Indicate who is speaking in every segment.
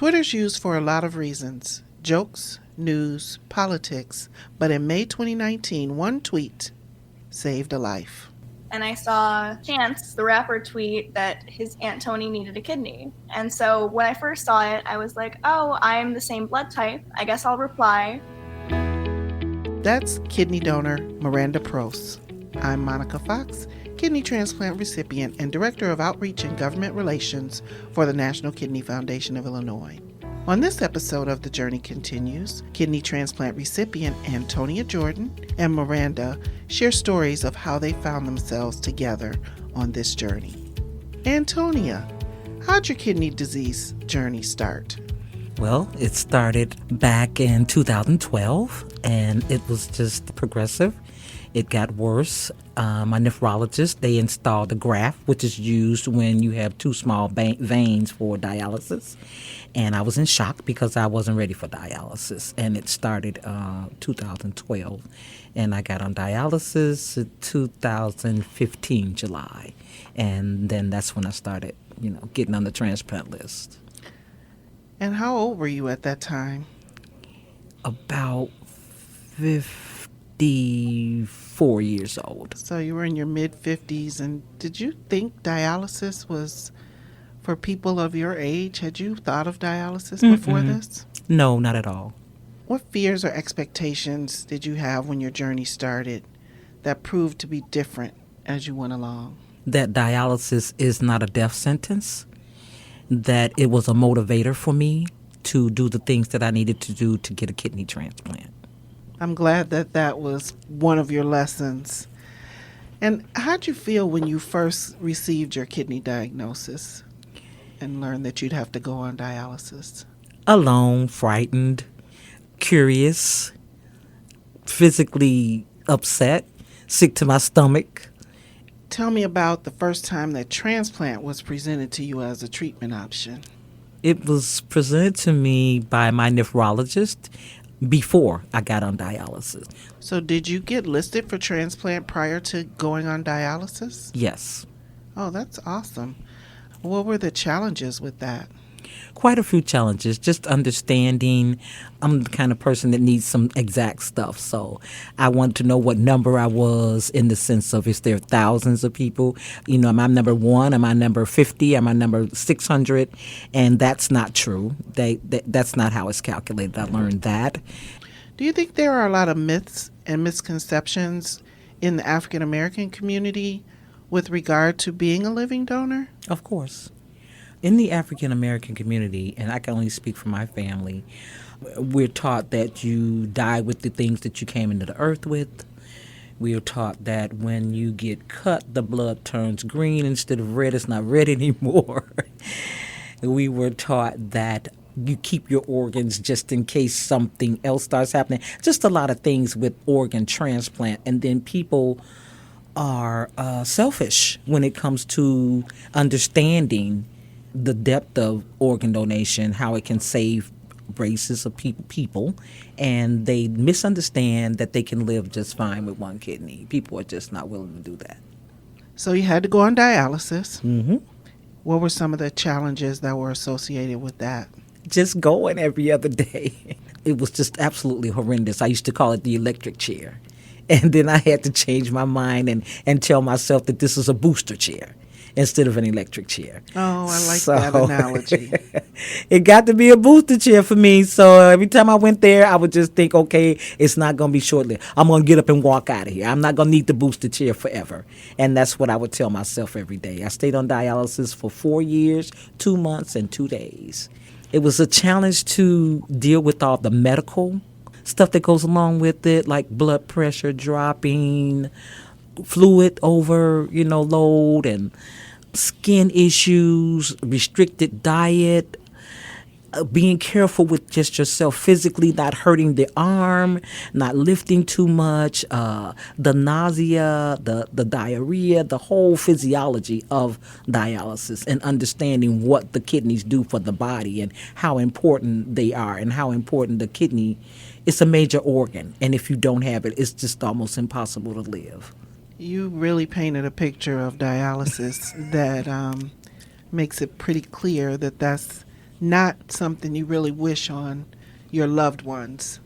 Speaker 1: Twitter's used for a lot of reasons: jokes, news, politics, but in May 2019, one tweet saved a life.
Speaker 2: And I saw Chance, the rapper, tweet that his Aunt Tony needed a kidney. And so when I first saw it, I was like, oh, I'm the same blood type. I guess I'll reply.
Speaker 1: That's kidney donor Maranda Proce. I'm Monica Fox, kidney transplant recipient and Director of Outreach and Government Relations for the National Kidney Foundation of Illinois. On this episode of The Journey Continues, kidney transplant recipient Antonia Jordan and Maranda share stories of how they found themselves together on this journey. Antonia, how'd your kidney disease journey start?
Speaker 3: Well, it started back in 2012, and it was just progressive. It got worse. My nephrologist, they installed a graft, which is used when you have two small veins for dialysis. And I was in shock because I wasn't ready for dialysis. And it started 2012. And I got on dialysis in 2015, July. And then that's when I started, getting on the transplant list.
Speaker 1: And how old were you at that time?
Speaker 3: About 54 years old.
Speaker 1: So you were in your mid-50s, and did you think dialysis was for people of your age? Had you thought of dialysis before this?
Speaker 3: No, not at all.
Speaker 1: What fears or expectations did you have when your journey started that proved to be different as you went along?
Speaker 3: That dialysis is not a death sentence, that it was a motivator for me to do the things that I needed to do to get a kidney transplant.
Speaker 1: I'm glad that was one of your lessons. And how'd you feel when you first received your kidney diagnosis and learned that you'd have to go on dialysis?
Speaker 3: Alone, frightened, curious, physically upset, sick to my stomach.
Speaker 1: Tell me about the first time that transplant was presented to you as a treatment option.
Speaker 3: It was presented to me by my nephrologist before I got on dialysis.
Speaker 1: So did you get listed for transplant prior to going on dialysis?
Speaker 3: Yes.
Speaker 1: Oh, that's awesome. What were the challenges with that?
Speaker 3: Quite a few challenges, just understanding. I'm the kind of person that needs some exact stuff. So I wanted to know what number I was in the sense of, is there thousands of people? Am I number 1? Am I number 50? Am I number 600? And that's not true. That's not how it's calculated. I learned that.
Speaker 1: Do you think there are a lot of myths and misconceptions in the African American community with regard to being a living donor?
Speaker 3: Of course. In the African American community, and I can only speak for my family, we're taught that you die with the things that you came into the earth with. We are taught that when you get cut, the blood turns green instead of red. It's not red anymore. We were taught that you keep your organs just in case something else starts happening. Just a lot of things with organ transplant. And then people are selfish when it comes to understanding the depth of organ donation, how it can save races of people, and they misunderstand that they can live just fine with one kidney. People are just not willing to do that.
Speaker 1: So you had to go on dialysis.
Speaker 3: Mm-hmm.
Speaker 1: What were some of the challenges that were associated with that?
Speaker 3: Just going every other day. It was just absolutely horrendous. I used to call it the electric chair. And then I had to change my mind and tell myself that this is a booster chair instead of an electric chair.
Speaker 1: Oh, I like that analogy.
Speaker 3: It got to be a booster chair for me. So every time I went there, I would just think, okay, it's not going to be short-lived. I'm going to get up and walk out of here. I'm not going to need the booster chair forever. And that's what I would tell myself every day. I stayed on dialysis for 4 years, 2 months, and 2 days. It was a challenge to deal with all the medical stuff that goes along with it, like blood pressure dropping, fluid load, and skin issues, restricted diet, being careful with just yourself physically, not hurting the arm, not lifting too much, the nausea, the diarrhea, the whole physiology of dialysis, and understanding what the kidneys do for the body and how important they are and how important the kidney. It's a major organ, and if you don't have it, it's just almost impossible to live.
Speaker 1: You really painted a picture of dialysis that makes it pretty clear that that's not something you really wish on your loved ones.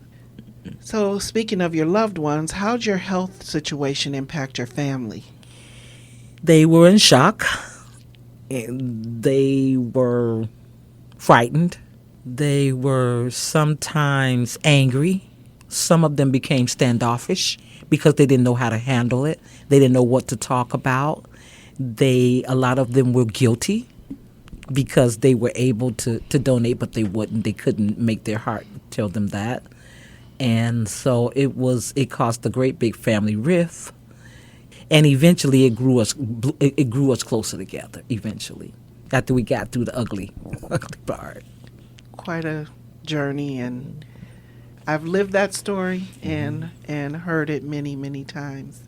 Speaker 1: So, speaking of your loved ones, how'd your health situation impact your family?
Speaker 3: They were in shock. And they were frightened. They were sometimes angry. Some of them became standoffish because they didn't know how to handle it. They didn't know what to talk about. A lot of them were guilty because they were able to donate, but they wouldn't. They couldn't make their heart tell them that. And so it caused a great big family rift. And eventually it grew us closer together eventually after we got through the ugly ugly part.
Speaker 1: Quite a journey, and I've lived that story and heard it many times.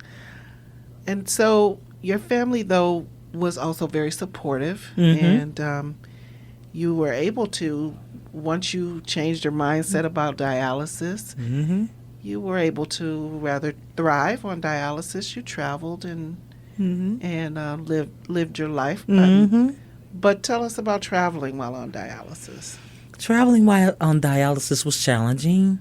Speaker 1: And so your family, though, was also very supportive, and you were able to, once you changed your mindset about dialysis, you were able to rather thrive on dialysis. You traveled and lived your life. But tell us about traveling while on dialysis.
Speaker 3: Traveling while on dialysis was challenging.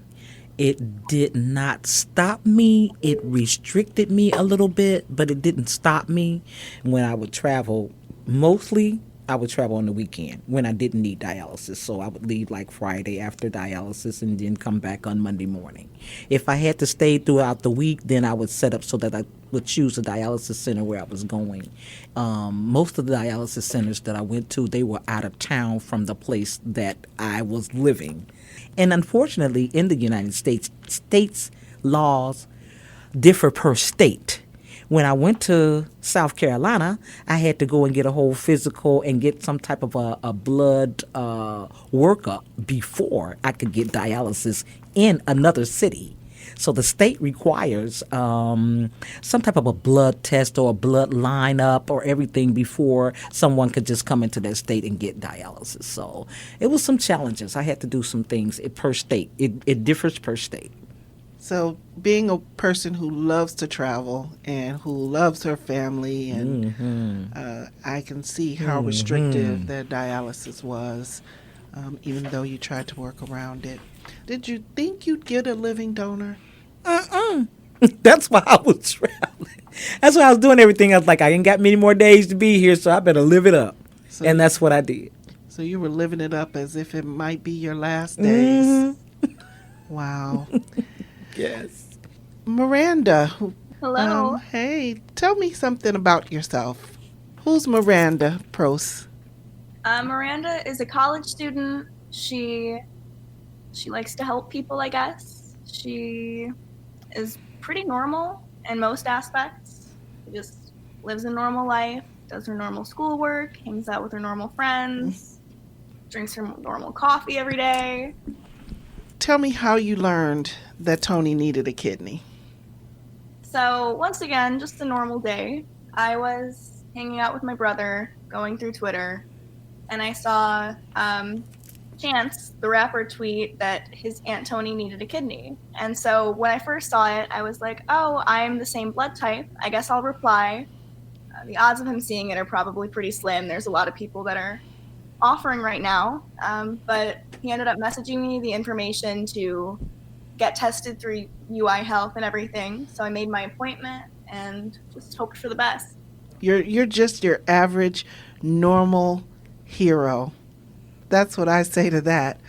Speaker 3: It did not stop me. It restricted me a little bit, but it didn't stop me when I would travel. Mostly, I would travel on the weekend when I didn't need dialysis. So I would leave like Friday after dialysis and then come back on Monday morning. If I had to stay throughout the week, then I would set up so that I would choose a dialysis center where I was going. Most of the dialysis centers that I went to, they were out of town from the place that I was living. And unfortunately, in the United States, states' laws differ per state. When I went to South Carolina, I had to go and get a whole physical and get some type of a blood workup before I could get dialysis in another city. So the state requires some type of a blood test or a blood lineup or everything before someone could just come into that state and get dialysis. So it was some challenges. I had to do some things per state. It differs per state.
Speaker 1: So, being a person who loves to travel and who loves her family, and I can see how restrictive their dialysis was, even though you tried to work around it. Did you think you'd get a living donor?
Speaker 3: That's why I was traveling. That's why I was doing everything. I was like, I ain't got many more days to be here, so I better live it up.
Speaker 1: So
Speaker 3: And that's what I did.
Speaker 1: So you were living it up as if it might be your last days. Wow.
Speaker 3: Yes.
Speaker 1: Miranda.
Speaker 2: Hello.
Speaker 1: Hey, tell me something about yourself. Who's Miranda Proce?
Speaker 2: Miranda is a college student. She likes to help people, I guess. She is pretty normal in most aspects. She just lives a normal life, does her normal schoolwork, hangs out with her normal friends, drinks her normal coffee every day.
Speaker 1: Tell me how you learned that Tony needed a kidney.
Speaker 2: So, once again, just a normal day. I was hanging out with my brother, going through Twitter, and I saw Chance, the rapper, tweet that his Aunt Tony needed a kidney. And so when I first saw it, I was like, oh, I'm the same blood type. I guess I'll reply. The odds of him seeing it are probably pretty slim. There's a lot of people that are offering right now. But he ended up messaging me the information to get tested through UI Health and everything. So I made my appointment and just hoped for the best.
Speaker 1: You're just your average, normal hero. That's what I say to that.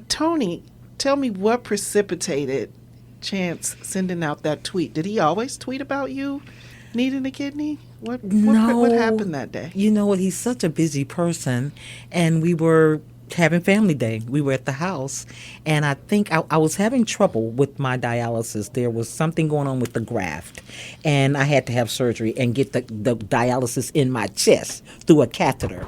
Speaker 1: Tony, tell me what precipitated Chance sending out that tweet. Did he always tweet about you needing a kidney? What happened that day?
Speaker 3: You know what? He's such a busy person, and we were having family day. We were at the house, and I think I was having trouble with my dialysis. There was something going on with the graft, and I had to have surgery and get the dialysis in my chest through a catheter.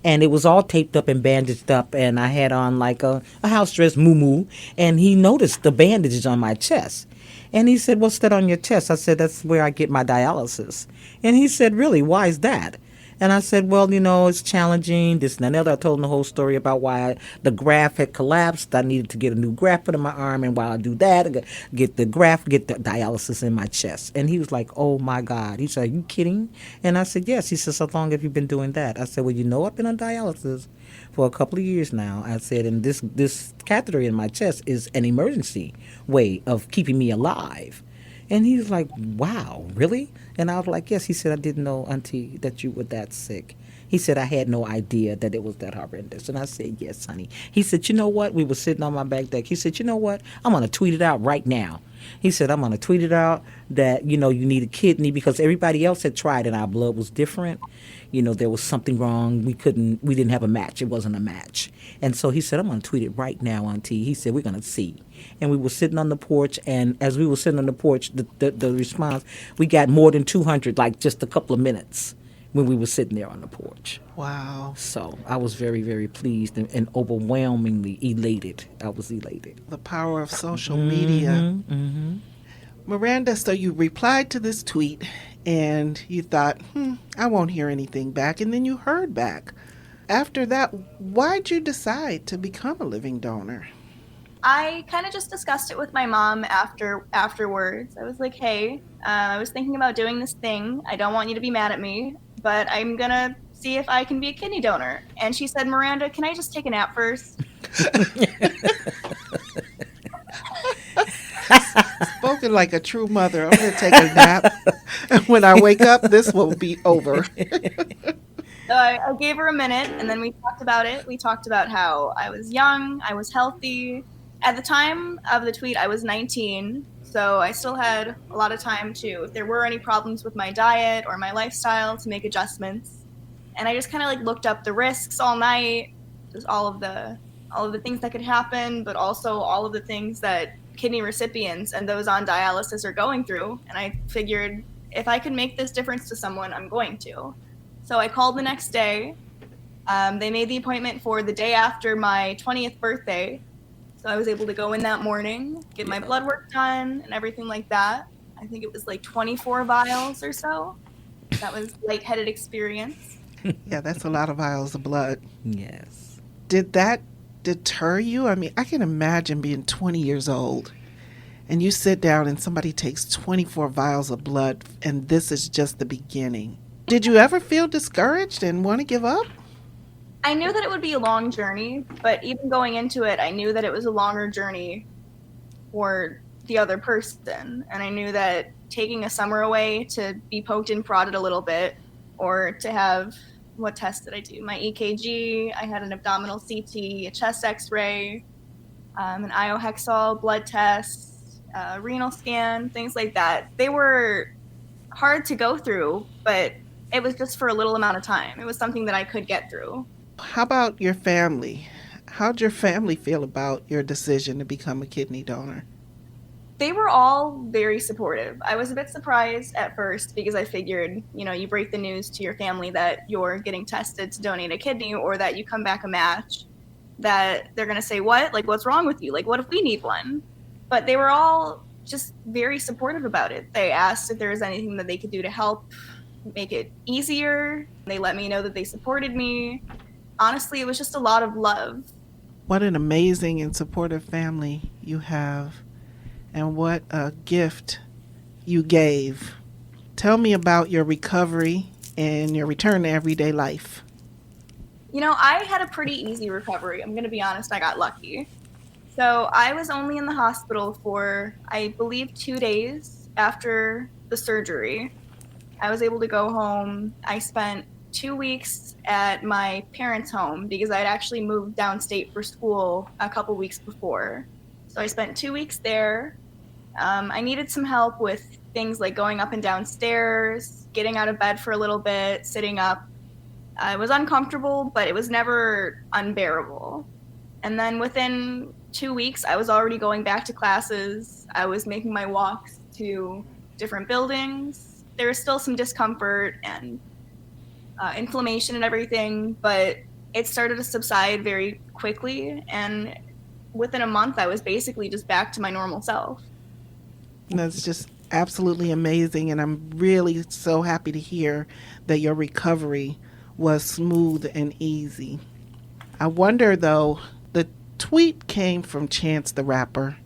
Speaker 3: And it was all taped up and bandaged up, and I had on like a house dress, moo-moo, and he noticed the bandages on my chest. And he said, what's that on your chest? I said, that's where I get my dialysis. And he said, really, why is that? And I said, well, it's challenging, this and another. I told him the whole story about why the graft had collapsed. I needed to get a new graft put in my arm. And while I do that, I get the graft, get the dialysis in my chest. And he was like, oh, my God. He said, are you kidding? And I said, yes. He said, so long have you been doing that? I said, well, I've been on dialysis for a couple of years now. I said, and this catheter in my chest is an emergency way of keeping me alive. And he's like, wow, really? And I was like, yes. He said, I didn't know, Auntie, that you were that sick. He said, I had no idea that it was that horrendous. And I said, yes, honey. He said, you know what? We were sitting on my back deck. He said, you know what? I'm going to tweet it out right now. He said, I'm going to tweet it out that, you need a kidney because everybody else had tried and our blood was different. There was something wrong. We didn't have a match. It wasn't a match. And so he said, I'm going to tweet it right now, Auntie. He said, we're going to see. And we were sitting on the porch, and as we were sitting on the porch, the response, we got more than 200, like just a couple of minutes when we were sitting there on the porch.
Speaker 1: Wow.
Speaker 3: So I was very, very pleased and overwhelmingly elated. I was elated.
Speaker 1: The power of social media. Miranda, so you replied to this tweet and you thought, I won't hear anything back. And then you heard back. After that, why'd you decide to become a living donor?
Speaker 2: I kind of just discussed it with my mom afterwards. I was like, hey, I was thinking about doing this thing. I don't want you to be mad at me, but I'm going to see if I can be a kidney donor. And she said, Miranda, can I just take a nap first?
Speaker 1: Spoken like a true mother. I'm going to take a nap. And when I wake up, this will be over.
Speaker 2: So I gave her a minute, and then we talked about it. We talked about how I was young, I was healthy. At the time of the tweet, I was 19, so I still had a lot of time to, if there were any problems with my diet or my lifestyle, to make adjustments. And I just kind of like looked up the risks all night, just all of the things that could happen, but also all of the things that kidney recipients and those on dialysis are going through. And I figured if I can make this difference to someone, I'm going to. So I called the next day. They made the appointment for the day after my 20th birthday. So I was able to go in that morning, get my blood work done and everything like that. I think it was like 24 vials or so. That was lightheaded experience.
Speaker 1: Yeah, that's a lot of vials of blood.
Speaker 3: Yes.
Speaker 1: Did that deter you? I mean, I can imagine being 20 years old and you sit down and somebody takes 24 vials of blood and this is just the beginning. Did you ever feel discouraged and want to give up?
Speaker 2: I knew that it would be a long journey, but even going into it, I knew that it was a longer journey for the other person. And I knew that taking a summer away to be poked and prodded a little bit, or to have, what test did I do? My EKG, I had an abdominal CT, a chest x-ray, an iohexol blood test, a renal scan, things like that. They were hard to go through, but it was just for a little amount of time. It was something that I could get through.
Speaker 1: How about your family? How'd your family feel about your decision to become a kidney donor?
Speaker 2: They were all very supportive. I was a bit surprised at first because I figured, you break the news to your family that you're getting tested to donate a kidney or that you come back a match, that they're going to say, what? Like, what's wrong with you? Like, what if we need one? But they were all just very supportive about it. They asked if there was anything that they could do to help make it easier. They let me know that they supported me. Honestly, it was just a lot of love.
Speaker 1: What an amazing and supportive family you have, and what a gift you gave. Tell me about your recovery and your return to everyday life.
Speaker 2: I had a pretty easy recovery. I'm going to be honest, I got lucky. So I was only in the hospital for, I believe, 2 days after the surgery. I was able to go home. I spent 2 weeks at my parents' home because I'd actually moved downstate for school a couple weeks before. So I spent 2 weeks there. I needed some help with things like going up and down stairs, getting out of bed for a little bit, sitting up. It was uncomfortable, but it was never unbearable. And then within 2 weeks, I was already going back to classes. I was making my walks to different buildings. There was still some discomfort and inflammation and everything, but it started to subside very quickly. And within a month, I was basically just back to my normal self.
Speaker 1: That's just absolutely amazing. And I'm really so happy to hear that your recovery was smooth and easy. I wonder, though, the tweet came from Chance the Rapper,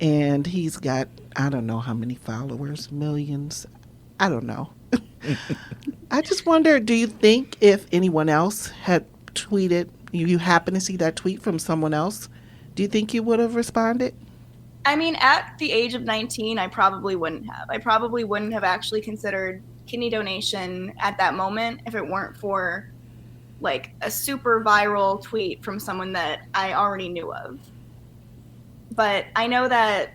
Speaker 1: and he's got, I don't know how many followers, millions. I don't know. I just wonder, do you think if anyone else had tweeted you happen to see that tweet from someone else, do you think you would have responded?
Speaker 2: I mean, at the age of 19, I probably wouldn't have. I probably wouldn't have actually considered kidney donation at that moment if it weren't for like a super viral tweet from someone that I already knew of. But I know that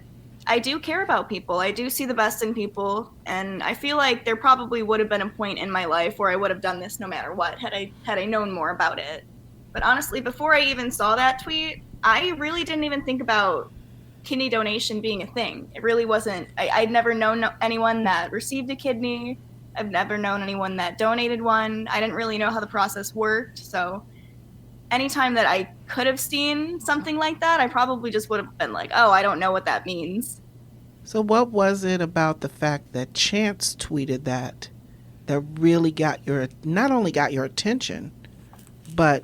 Speaker 2: I do care about people. I do see the best in people, and I feel like there probably would have been a point in my life where I would have done this no matter what had I known more about it. But honestly, before I even saw that tweet, I really didn't even think about kidney donation being a thing. It really wasn't. I'd never known anyone that received a kidney. I've never known anyone that donated one. I didn't really know how the process worked. So anytime that I could have seen something like that, I probably just would have been like, oh, I don't know what that means.
Speaker 1: So, what was it about the fact that Chance tweeted that really got your not only got your attention, but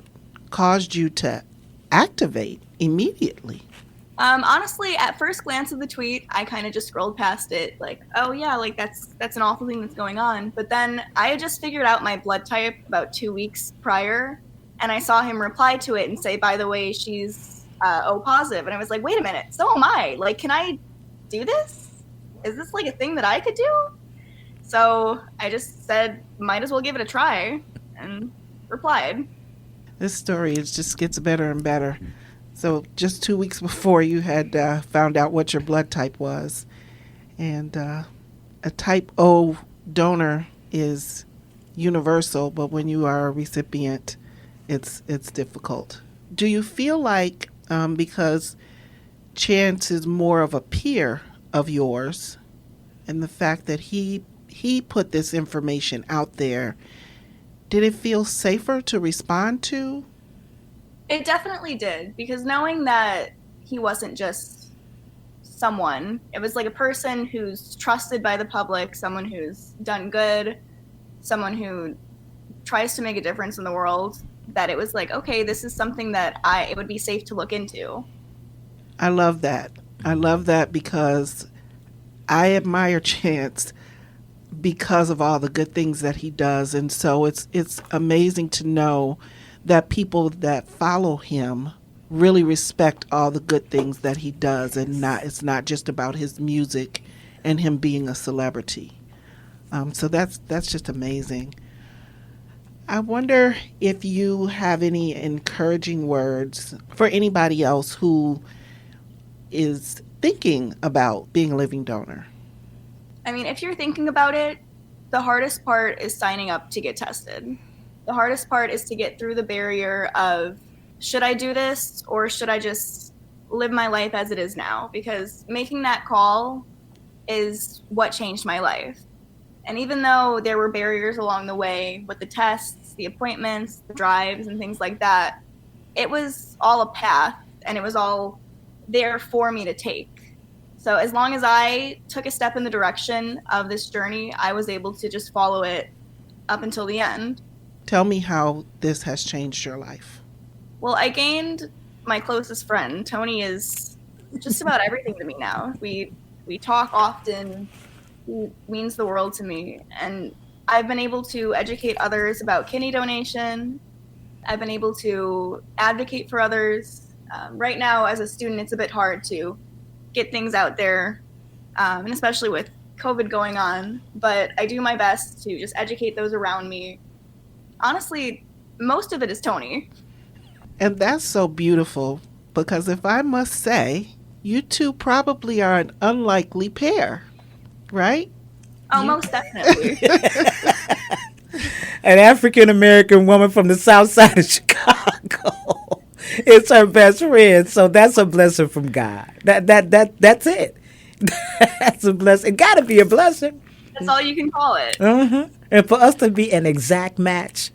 Speaker 1: caused you to activate immediately?
Speaker 2: Honestly, at first glance of the tweet, I kind of just scrolled past it, like, oh yeah, like that's an awful thing that's going on. But then I had just figured out my blood type about 2 weeks prior, and I saw him reply to it and say, by the way, she's O positive, and I was like, wait a minute, so am I. Like, can I do this? Is this like a thing that I could do? So I just said, might as well give it a try, and replied.
Speaker 1: This story just gets better and better. So, just 2 weeks before you had found out what your blood type was, and a type O donor is universal, but when you are a recipient, it's difficult. Do you feel like because Chance is more of a peer of yours, and the fact that he put this information out there, did it feel safer to respond to?
Speaker 2: It definitely did, because knowing that he wasn't just someone, it was like a person who's trusted by the public, someone who's done good, someone who tries to make a difference in the world, that it was like, okay, this is something that it would be safe to look into.
Speaker 1: I love that. I love that because I admire Chance because of all the good things that he does, and so it's amazing to know that people that follow him really respect all the good things that he does, and it's not just about his music and him being a celebrity. So that's just amazing. I wonder if you have any encouraging words for anybody else who is thinking about being a living donor.
Speaker 2: I mean, if you're thinking about it, the hardest part is signing up to get tested. The hardest part is to get through the barrier of, should I do this or should I just live my life as it is now? Because making that call is what changed my life. And even though there were barriers along the way with the tests, the appointments, the drives, and things like that, it was all a path, and it was all there for me to take. So as long as I took a step in the direction of this journey, I was able to just follow it up until the end.
Speaker 1: Tell me how this has changed your life.
Speaker 2: Well, I gained my closest friend. Tony is just about everything to me now. We talk often. He means the world to me. And I've been able to educate others about kidney donation. I've been able to advocate for others. Right now, as a student, it's a bit hard to get things out there, and especially with COVID going on. But I do my best to just educate those around me. Honestly, most of it is Tony.
Speaker 1: And that's so beautiful because if I must say, you two probably are an unlikely pair, right?
Speaker 2: Oh, most definitely.
Speaker 3: An African American woman from the South Side of Chicago is her best friend, so that's a blessing from God. That's it. That's a blessing. It got to be a blessing.
Speaker 2: That's all you can call it.
Speaker 3: And for us to be an exact match,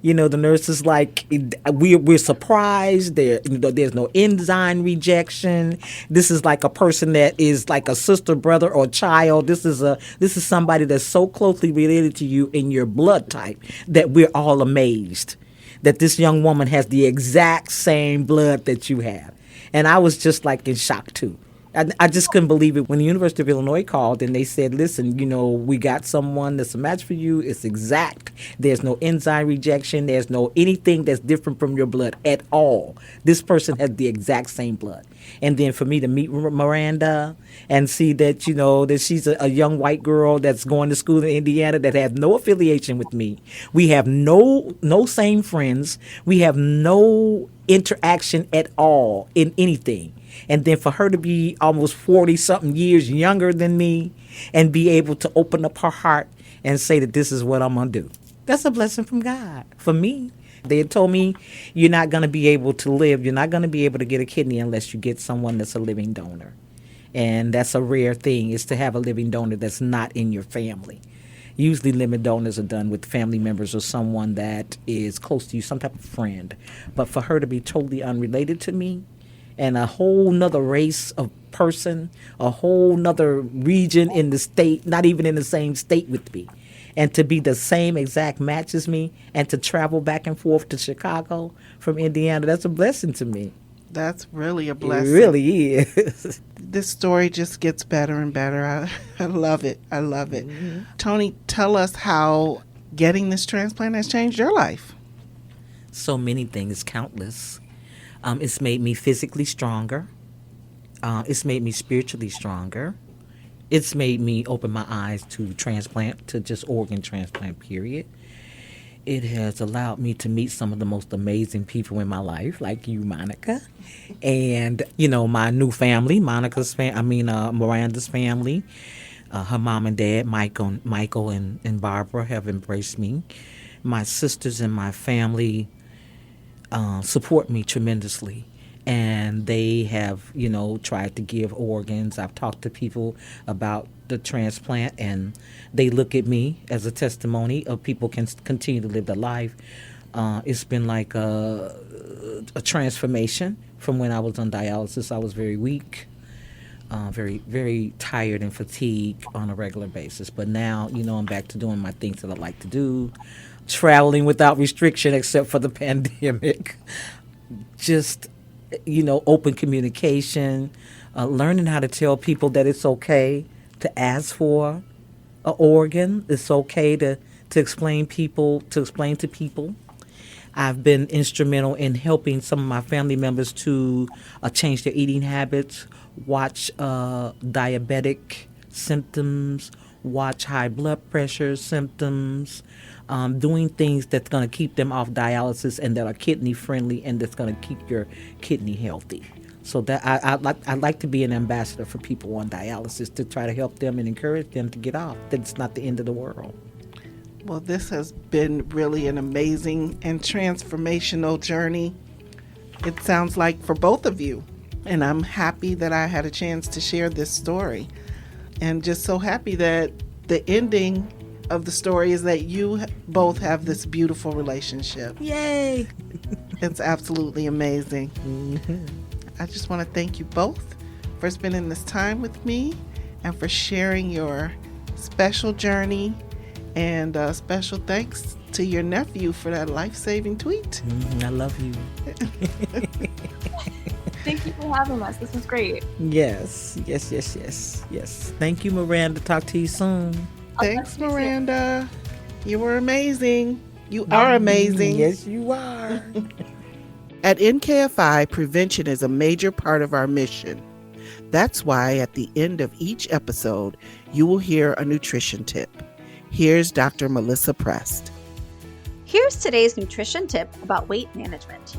Speaker 3: the nurses like we're surprised. There's no enzyme rejection. This is like a person that is like a sister, brother, or child. This is somebody that's so closely related to you in your blood type that we're all amazed that this young woman has the exact same blood that you have. And I was just like in shock too. I just couldn't believe it when the University of Illinois called and they said, listen, we got someone that's a match for you. It's exact. There's no enzyme rejection. There's no anything that's different from your blood at all. This person has the exact same blood. And then for me to meet Miranda and see that, that she's a young white girl that's going to school in Indiana that has no affiliation with me. We have no same friends. We have no interaction at all in anything. And then for her to be almost 40 something years younger than me and be able to open up her heart and say that this is what I'm going to do. That's a blessing from God for me. They had told me you're not going to be able to live. You're not going to be able to get a kidney unless you get someone that's a living donor. And that's a rare thing, is to have a living donor that's not in your family. Usually living donors are done with family members or someone that is close to you, some type of friend. But for her to be totally unrelated to me, and a whole nother race of person, a whole nother region in the state, not even in the same state with me, and to be the same exact match as me, and to travel back and forth to Chicago from Indiana, that's a blessing to me.
Speaker 1: That's really a
Speaker 3: It
Speaker 1: blessing.
Speaker 3: really is.
Speaker 1: This story just gets better and better. I love it. I love it. Tony, tell us how getting this transplant has changed your life.
Speaker 3: So many things, countless. It's made me physically stronger. It's made me spiritually stronger. It's made me open my eyes to transplant, to just organ transplant, period. It has allowed me to meet some of the most amazing people in my life, like you, Monica. And, my new family, Miranda's family. Her mom and dad, Michael and Barbara, have embraced me. My sisters and my family support me tremendously, and they have tried to give organs. I've talked to people about the transplant, and they look at me as a testimony of people can continue to live their life. It's been like a transformation from when I was on dialysis. I was very weak, very, very tired and fatigued on a regular basis, but now I'm back to doing my things that I like to do, traveling without restriction except for the pandemic. Just, open communication, learning how to tell people that it's okay to ask for an organ. It's okay to explain to people. I've been instrumental in helping some of my family members to change their eating habits, watch diabetic symptoms, watch high blood pressure symptoms, doing things that's going to keep them off dialysis and that are kidney friendly and that's going to keep your kidney healthy. So that I'd like to be an ambassador for people on dialysis, to try to help them and encourage them to get off. That it's not the end of the world.
Speaker 1: Well, this has been really an amazing and transformational journey. It sounds like for both of you. And I'm happy that I had a chance to share this story. And just so happy that the ending of the story is that you both have this beautiful relationship.
Speaker 3: Yay!
Speaker 1: It's absolutely amazing. I just want to thank you both for spending this time with me and for sharing your special journey. And special thanks to your nephew for that life-saving tweet.
Speaker 3: I love you.
Speaker 2: Thank you for having us. This was great.
Speaker 3: Yes. Thank you, Miranda. Talk to you soon.
Speaker 1: Thanks, Maranda. You were amazing. You are amazing.
Speaker 3: Yes, you are.
Speaker 1: At NKFI, prevention is a major part of our mission. That's why at the end of each episode, you will hear a nutrition tip. Here's Dr. Melissa Prest.
Speaker 4: Here's today's nutrition tip about weight management.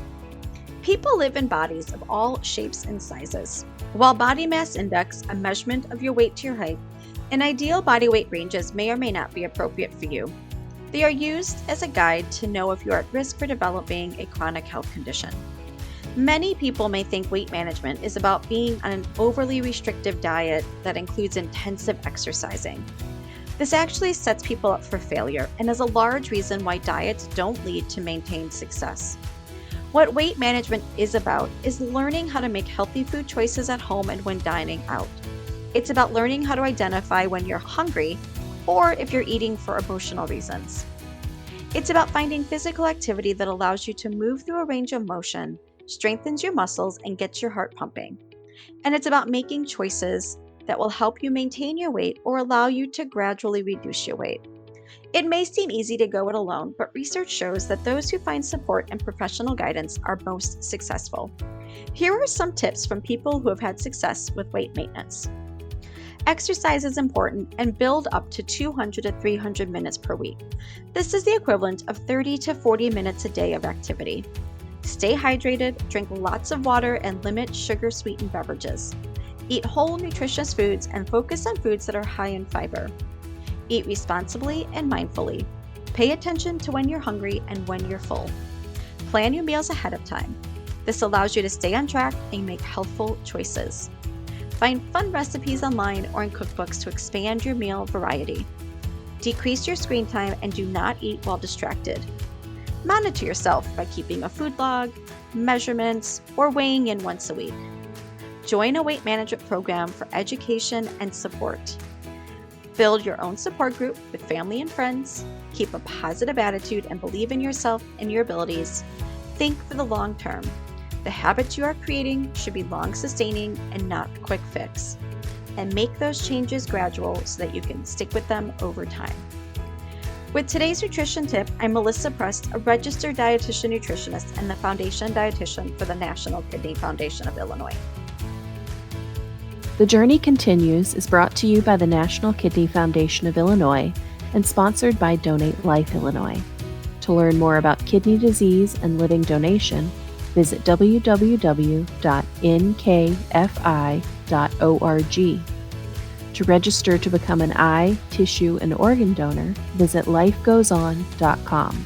Speaker 4: People live in bodies of all shapes and sizes. While body mass index, a measurement of your weight to your height, and ideal body weight ranges may or may not be appropriate for you. They are used as a guide to know if you are at risk for developing a chronic health condition. Many people may think weight management is about being on an overly restrictive diet that includes intensive exercising. This actually sets people up for failure and is a large reason why diets don't lead to maintained success. What weight management is about is learning how to make healthy food choices at home and when dining out. It's about learning how to identify when you're hungry or if you're eating for emotional reasons. It's about finding physical activity that allows you to move through a range of motion, strengthens your muscles, and gets your heart pumping. and it's about making choices that will help you maintain your weight or allow you to gradually reduce your weight. It may seem easy to go it alone, but research shows that those who find support and professional guidance are most successful. Here are some tips from people who have had success with weight maintenance. Exercise is important and build up to 200 to 300 minutes per week. This is the equivalent of 30 to 40 minutes a day of activity. Stay hydrated, drink lots of water, and limit sugar-sweetened beverages. Eat whole, nutritious foods and focus on foods that are high in fiber. Eat responsibly and mindfully. Pay attention to when you're hungry and when you're full. Plan your meals ahead of time. This allows you to stay on track and make healthful choices. Find fun recipes online or in cookbooks to expand your meal variety. Decrease your screen time and do not eat while distracted. Monitor yourself by keeping a food log, measurements, or weighing in once a week. Join a weight management program for education and support. Build your own support group with family and friends. Keep a positive attitude and believe in yourself and your abilities. Think for the long term. The habits you are creating should be long-sustaining and not a quick fix. And make those changes gradual so that you can stick with them over time. With today's nutrition tip, I'm Melissa Prest, a registered dietitian nutritionist and the foundation dietitian for the National Kidney Foundation of Illinois.
Speaker 5: The Journey Continues is brought to you by the National Kidney Foundation of Illinois and sponsored by Donate Life Illinois. To learn more about kidney disease and living donation, visit www.nkfi.org. To register to become an eye, tissue, and organ donor, visit lifegoeson.com.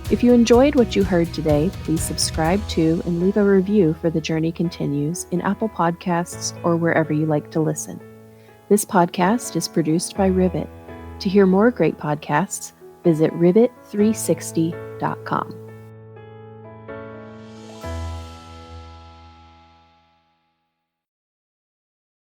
Speaker 5: If you enjoyed what you heard today, please subscribe to and leave a review for The Journey Continues in Apple Podcasts or wherever you like to listen. This podcast is produced by Rivet. To hear more great podcasts, visit rivet360.com.